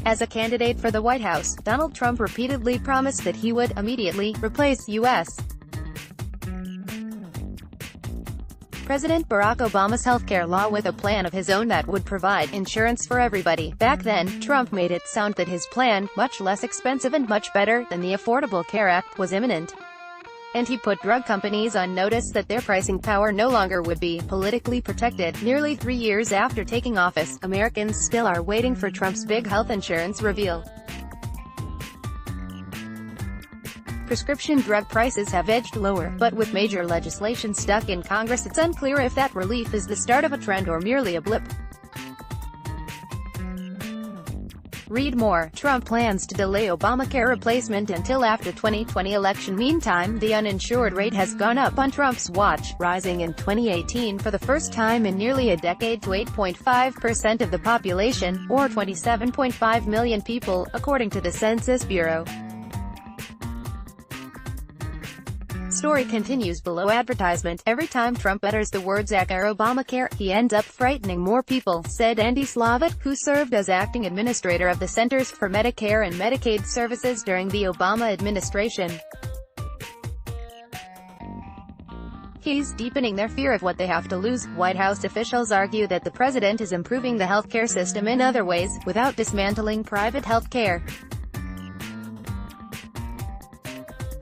As a candidate for the White House, Donald Trump repeatedly promised that he would immediately replace U.S. President Barack Obama's healthcare law with a plan of his own that would provide insurance for everybody. Back then, Trump made it sound that his plan, much less expensive and much better than the Affordable Care Act, was imminent. And he put drug companies on notice that their pricing power no longer would be politically protected. Nearly 3 years after taking office, Americans still are waiting for Trump's big health insurance reveal. Prescription drug prices have edged lower, but with major legislation stuck in Congress, it's unclear if that relief is the start of a trend or merely a blip. Read more. Trump plans to delay Obamacare replacement until after 2020 election. Meantime, the uninsured rate has gone up on Trump's watch, rising in 2018 for the first time in nearly a decade to 8.5% of the population, or 27.5 million people, according to the Census Bureau. Story continues below advertisement. Every time Trump utters the words Obamacare, he ends up frightening more people, said Andy Slavitt, who served as acting administrator of the Centers for Medicare and Medicaid Services during the Obama administration. He's deepening their fear of what they have to lose. White House officials argue that the president is improving the healthcare system in other ways, without dismantling private health care.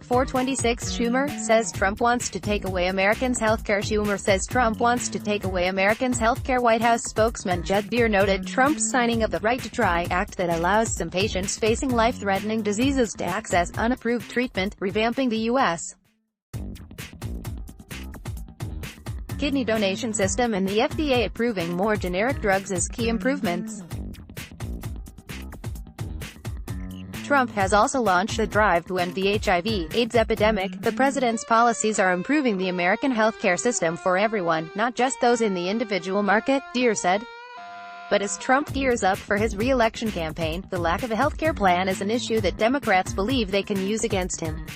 426 Schumer says Trump wants to take away Americans' healthcare. Schumer says Trump wants to take away Americans' healthcare. White House spokesman Jed Beer noted Trump's signing of the Right to Try Act that allows some patients facing life-threatening diseases to access unapproved treatment, revamping the U.S. kidney donation system and the FDA approving more generic drugs as key improvements. Trump has also launched a drive to end the HIV/AIDS epidemic. The president's policies are improving the American healthcare system for everyone, not just those in the individual market, Deere said. But as Trump gears up for his re-election campaign, the lack of a healthcare plan is an issue that Democrats believe they can use against him.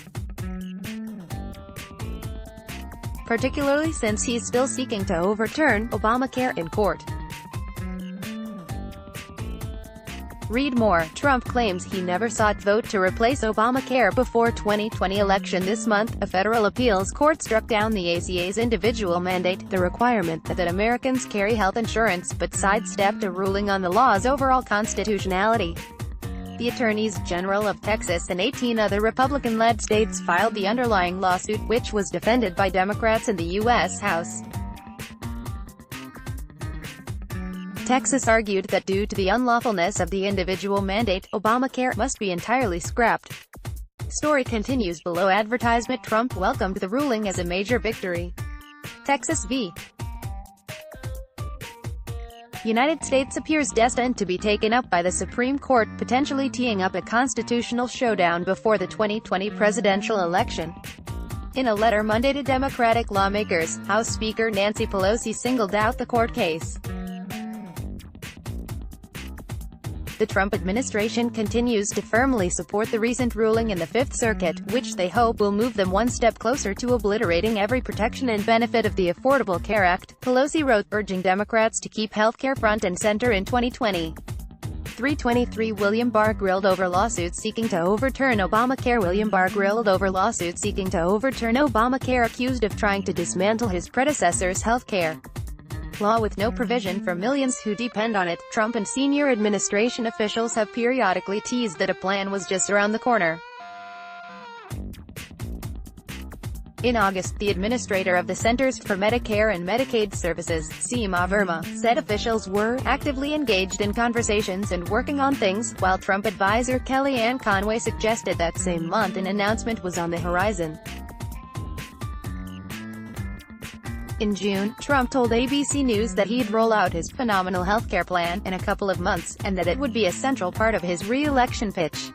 Particularly since he's still seeking to overturn Obamacare in court. Read more. Trump claims he never sought vote to replace Obamacare before 2020 election. This month, a federal appeals court struck down the ACA's individual mandate, the requirement that Americans carry health insurance, but sidestepped a ruling on the law's overall constitutionality. The attorneys general of Texas and 18 other Republican-led states filed the underlying lawsuit, which was defended by Democrats in the U.S. House. Texas argued that due to the unlawfulness of the individual mandate, Obamacare must be entirely scrapped. Story continues below advertisement. Trump welcomed the ruling as a major victory. Texas v. United States appears destined to be taken up by the Supreme Court, potentially teeing up a constitutional showdown before the 2020 presidential election. In a letter Monday to Democratic lawmakers, House Speaker Nancy Pelosi singled out the court case. The Trump administration continues to firmly support the recent ruling in the Fifth Circuit, which they hope will move them one step closer to obliterating every protection and benefit of the Affordable Care Act, Pelosi wrote, urging Democrats to keep healthcare front and center in 2020. 323 William Barr grilled over lawsuit seeking to overturn Obamacare. William Barr grilled over lawsuit seeking to overturn Obamacare, accused of trying to dismantle his predecessor's healthcare law with no provision for millions who depend on it. Trump and senior administration officials have periodically teased that a plan was just around the corner. In August, the administrator of the Centers for Medicare and Medicaid Services, Seema Verma, said officials were actively engaged in conversations and working on things, while Trump advisor Kellyanne Conway suggested that same month an announcement was on the horizon. In June, Trump told ABC News that he'd roll out his phenomenal healthcare plan in a couple of months, and that it would be a central part of his re-election pitch.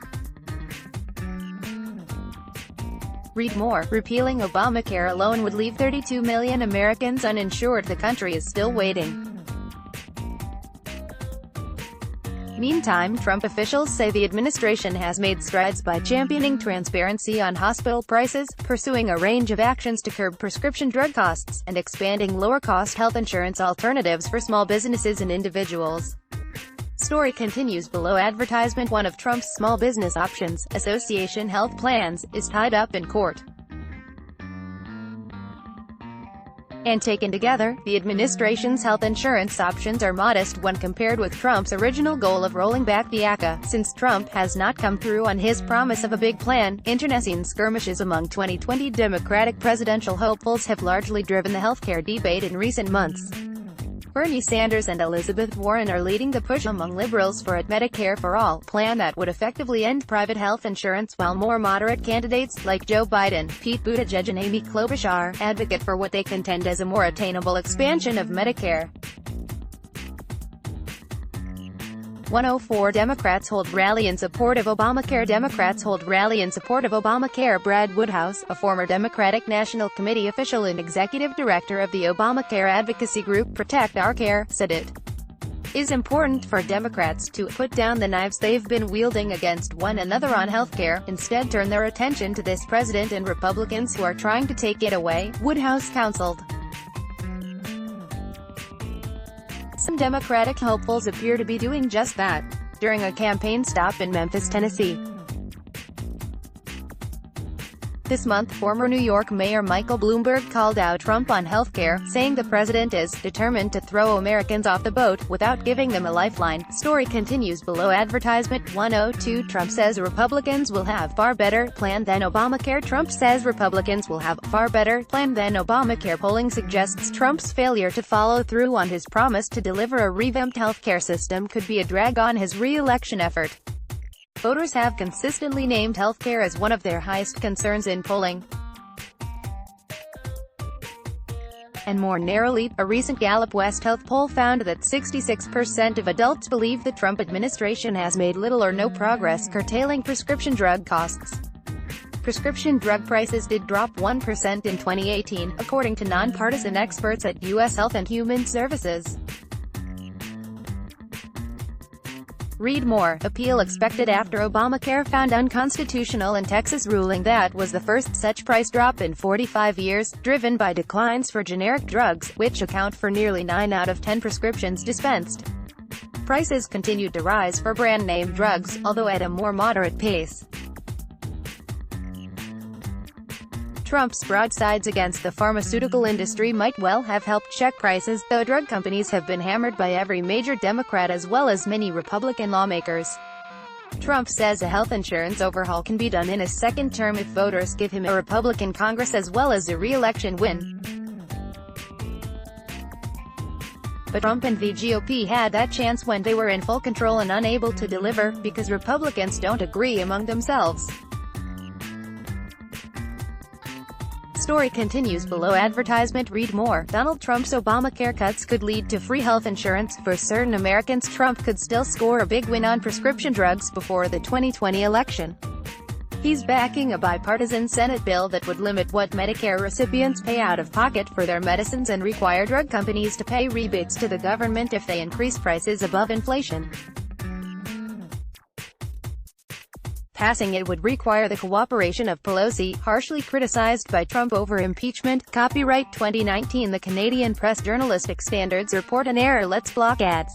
Read more. Repealing Obamacare alone would leave 32 million Americans uninsured. The country is still waiting. Meantime, Trump officials say the administration has made strides by championing transparency on hospital prices, pursuing a range of actions to curb prescription drug costs, and expanding lower-cost health insurance alternatives for small businesses and individuals. Story continues below. Advertisement. One of Trump's small business options, Association Health Plans, is tied up in court. And taken together, the administration's health insurance options are modest when compared with Trump's original goal of rolling back the ACA. Since Trump has not come through on his promise of a big plan, internecine skirmishes among 2020 Democratic presidential hopefuls have largely driven the healthcare debate in recent months. Bernie Sanders and Elizabeth Warren are leading the push among liberals for a Medicare for All plan that would effectively end private health insurance, while more moderate candidates, like Joe Biden, Pete Buttigieg and Amy Klobuchar, advocate for what they contend as a more attainable expansion of Medicare. 104 Democrats hold rally in support of Obamacare. Democrats hold rally in support of Obamacare. Brad Woodhouse, a former Democratic National Committee official and executive director of the Obamacare advocacy group Protect Our Care, said it is important for Democrats to put down the knives they've been wielding against one another on healthcare, instead turn their attention to this president and Republicans who are trying to take it away, Woodhouse counseled. Some Democratic hopefuls appear to be doing just that during a campaign stop in Memphis, Tennessee. This month, former New York Mayor Michael Bloomberg called out Trump on healthcare, saying the president is determined to throw Americans off the boat without giving them a lifeline. Story continues below. Advertisement. 102 Trump says Republicans will have far better plan than Obamacare. Trump says Republicans will have a far better plan than Obamacare. Polling suggests Trump's failure to follow through on his promise to deliver a revamped healthcare system could be a drag on his re-election effort. Voters have consistently named healthcare as one of their highest concerns in polling. And more narrowly, a recent Gallup West Health poll found that 66% of adults believe the Trump administration has made little or no progress curtailing prescription drug costs. Prescription drug prices did drop 1% in 2018, according to nonpartisan experts at U.S. Health and Human Services. Read more. Appeal expected after Obamacare found unconstitutional in Texas. Ruling that was the first such price drop in 45 years, driven by declines for generic drugs, which account for nearly 9 out of 10 prescriptions dispensed. Prices continued to rise for brand-name drugs, although at a more moderate pace. Trump's broadsides against the pharmaceutical industry might well have helped check prices, though drug companies have been hammered by every major Democrat as well as many Republican lawmakers. Trump says a health insurance overhaul can be done in his second term if voters give him a Republican Congress as well as a re-election win. But Trump and the GOP had that chance when they were in full control and unable to deliver, because Republicans don't agree among themselves. Story continues below. Advertisement. Read more. Donald Trump's Obamacare cuts could lead to free health insurance for certain Americans. Trump could still score a big win on prescription drugs before the 2020 election. He's backing a bipartisan Senate bill that would limit what Medicare recipients pay out of pocket for their medicines and require drug companies to pay rebates to the government if they increase prices above inflation. Passing it would require the cooperation of Pelosi, harshly criticized by Trump over impeachment. Copyright 2019. The Canadian Press Journalistic Standards Report. An error lets block ads.